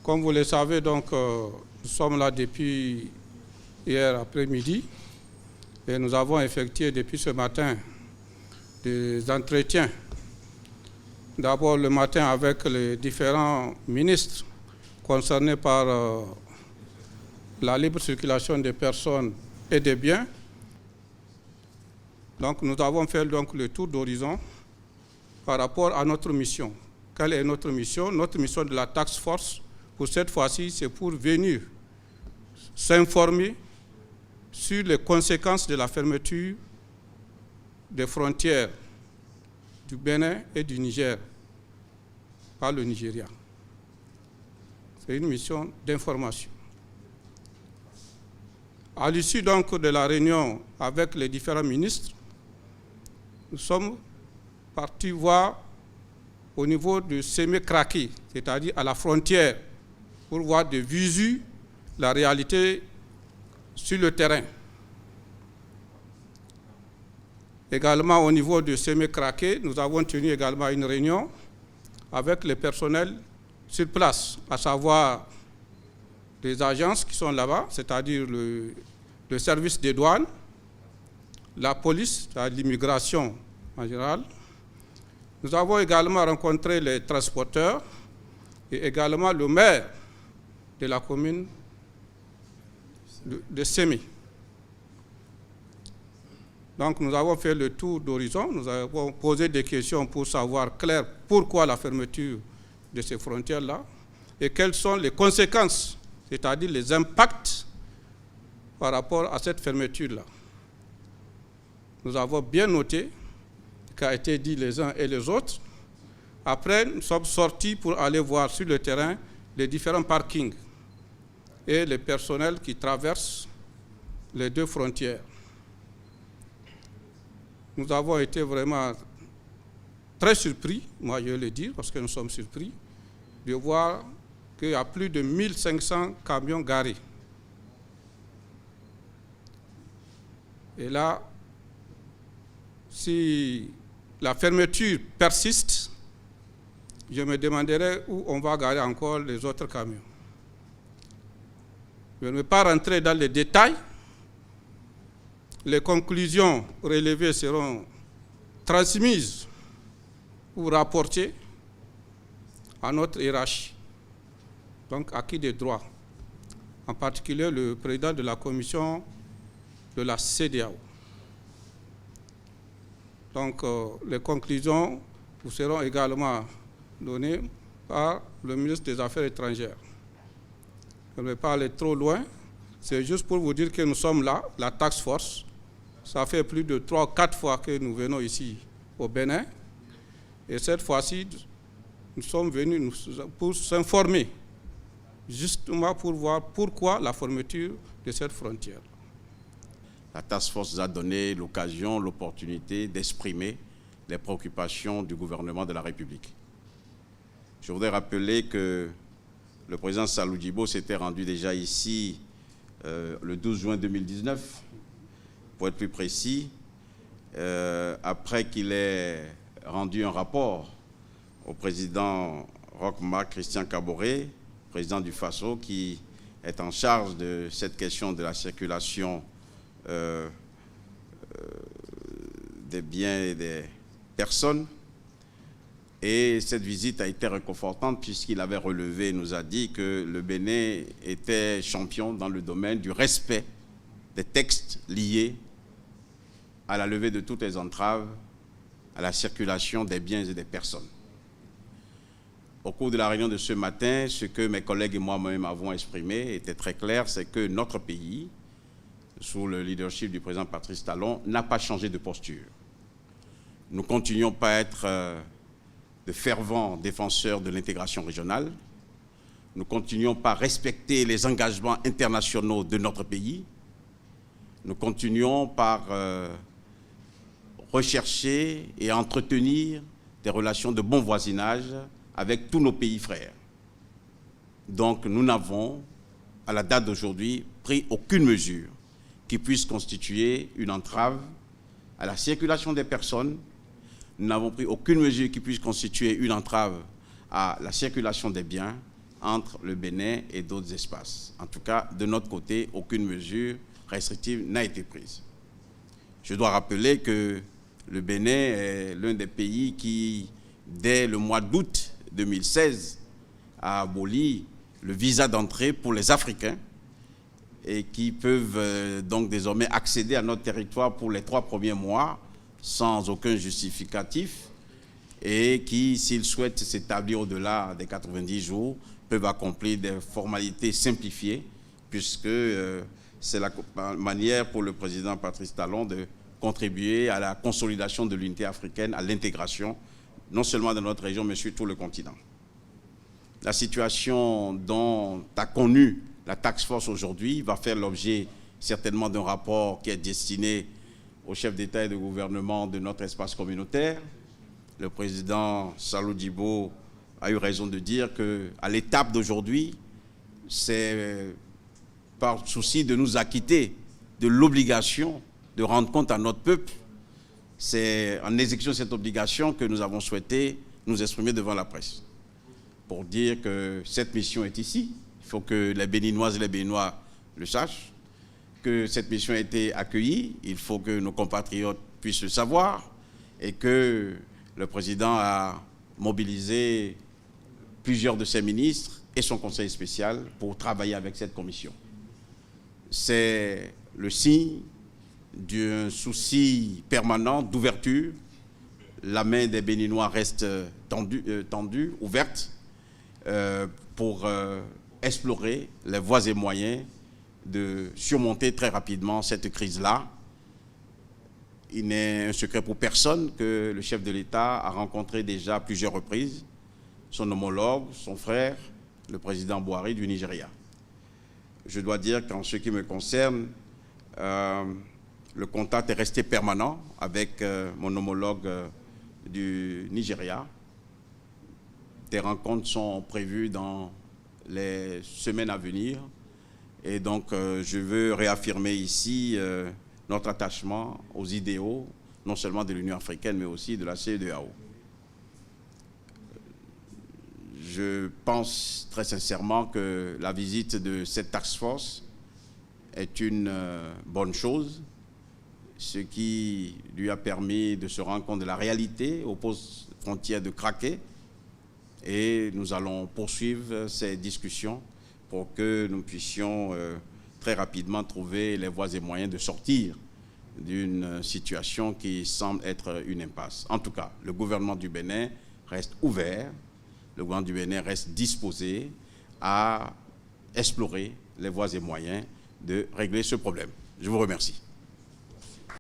Comme vous le savez, donc, nous sommes là depuis hier après-midi et nous avons effectué depuis ce matin des entretiens. D'abord le matin avec les différents ministres concernés par la libre circulation des personnes et des biens. Donc nous avons fait donc le tour d'horizon par rapport à notre mission. Quelle est notre mission? Notre mission de la Task Force, pour cette fois-ci, c'est pour venir s'informer sur les conséquences de la fermeture des frontières du Bénin et du Niger par le Nigeria. C'est une mission d'information. À l'issue donc de la réunion avec les différents ministres, nous sommes partis voir au niveau de Sémé-Kraki, c'est-à-dire à la frontière, pour voir de visu la réalité sur le terrain. Également au niveau de Sémé-Kraki, nous avons tenu également une réunion avec les personnels sur place, à savoir les agences qui sont là-bas, c'est-à-dire le service des douanes, la police, l'immigration en général. Nous avons également rencontré les transporteurs et également le maire de la commune de Sémé. Donc nous avons fait le tour d'horizon, nous avons posé des questions pour savoir clair pourquoi la fermeture de ces frontières-là et quelles sont les conséquences, c'est-à-dire les impacts par rapport à cette fermeture-là. Nous avons bien noté ce qui a été dit les uns et les autres. Après, nous sommes sortis pour aller voir sur le terrain les différents parkings et les personnels qui traversent les deux frontières. Nous avons été vraiment très surpris, moi je vais le dire, parce que nous sommes surpris, de voir qu'il y a plus de 1500 camions garés. Et là, si la fermeture persiste, je me demanderai où on va garer encore les autres camions. Je ne vais pas rentrer dans les détails. Les conclusions relevées seront transmises ou rapportées à notre hiérarchie, donc acquis des droits, en particulier le président de la commission de la CEDEAO. Donc les conclusions vous seront également données par le ministre des Affaires étrangères. Je ne vais pas aller trop loin, c'est juste pour vous dire que nous sommes là, la Task Force. Ça fait plus de 3 ou 4 fois que nous venons ici au Bénin. Et cette fois-ci, nous sommes venus pour s'informer, justement pour voir pourquoi la fermeture de cette frontière. La Task Force nous a donné l'occasion, l'opportunité d'exprimer les préoccupations du gouvernement de la République. Je voudrais rappeler que le président Salou Djibo s'était rendu déjà ici le 12 juin 2019, pour être plus précis, après qu'il ait rendu un rapport au président Roch-Marc Christian Kaboré, président du FASO, qui est en charge de cette question de la circulation des biens et des personnes. Et cette visite a été réconfortante puisqu'il avait relevé, nous a dit que le Bénin était champion dans le domaine du respect des textes liés à la levée de toutes les entraves à la circulation des biens et des personnes. Au cours de la réunion de ce matin, ce que mes collègues et moi-même avons exprimé était très clair, c'est que notre pays, sous le leadership du président Patrice Talon, n'a pas changé de posture. Nous continuons pas à être de fervents défenseurs de l'intégration régionale. Nous continuons par respecter les engagements internationaux de notre pays. Nous continuons par rechercher et entretenir des relations de bon voisinage avec tous nos pays frères. Donc nous n'avons, à la date d'aujourd'hui, pris aucune mesure qui puisse constituer une entrave à la circulation des personnes. Nous n'avons pris aucune mesure qui puisse constituer une entrave à la circulation des biens, entre le Bénin et d'autres espaces. En tout cas, de notre côté, aucune mesure restrictive n'a été prise. Je dois rappeler que le Bénin est l'un des pays qui, dès le mois d'août 2016, a aboli le visa d'entrée pour les Africains et qui peuvent donc désormais accéder à notre territoire pour les 3 premiers mois sans aucun justificatif et qui, s'ils souhaitent s'établir au-delà des 90 jours, peuvent accomplir des formalités simplifiées puisque c'est la manière pour le président Patrice Talon de contribuer à la consolidation de l'unité africaine, à l'intégration, non seulement de notre région, mais sur tout le continent. La situation dont a connu la task force aujourd'hui va faire l'objet certainement d'un rapport qui est destiné au chef d'État et de gouvernement de notre espace communautaire. Le président Salou Djibo a eu raison de dire qu'à l'étape d'aujourd'hui, c'est par souci de nous acquitter de l'obligation de rendre compte à notre peuple. C'est en exécution de cette obligation que nous avons souhaité nous exprimer devant la presse pour dire que cette mission est ici. Il faut que les Béninoises et les Béninois le sachent, que cette mission a été accueillie. Il faut que nos compatriotes puissent le savoir et que le président a mobilisé plusieurs de ses ministres et son conseil spécial pour travailler avec cette commission. C'est le signe d'un souci permanent d'ouverture. La main des Béninois reste tendue, ouverte, pour explorer les voies et moyens de surmonter très rapidement cette crise-là. Il n'est un secret pour personne que le chef de l'État a rencontré déjà à plusieurs reprises son homologue, son frère, le président Buhari du Nigeria. Je dois dire qu'en ce qui me concerne, le contact est resté permanent avec mon homologue du Nigeria. Des rencontres sont prévues dans les semaines à venir. Et donc, je veux réaffirmer ici notre attachement aux idéaux, non seulement de l'Union africaine, mais aussi de la CEDEAO. Je pense très sincèrement que la visite de cette task force est une bonne chose, ce qui lui a permis de se rendre compte de la réalité aux postes frontières de Craquet. Et nous allons poursuivre ces discussions pour que nous puissions très rapidement trouver les voies et moyens de sortir d'une situation qui semble être une impasse. En tout cas, le gouvernement du Bénin reste ouvert, le gouvernement du Bénin reste disposé à explorer les voies et moyens de régler ce problème. Je vous remercie.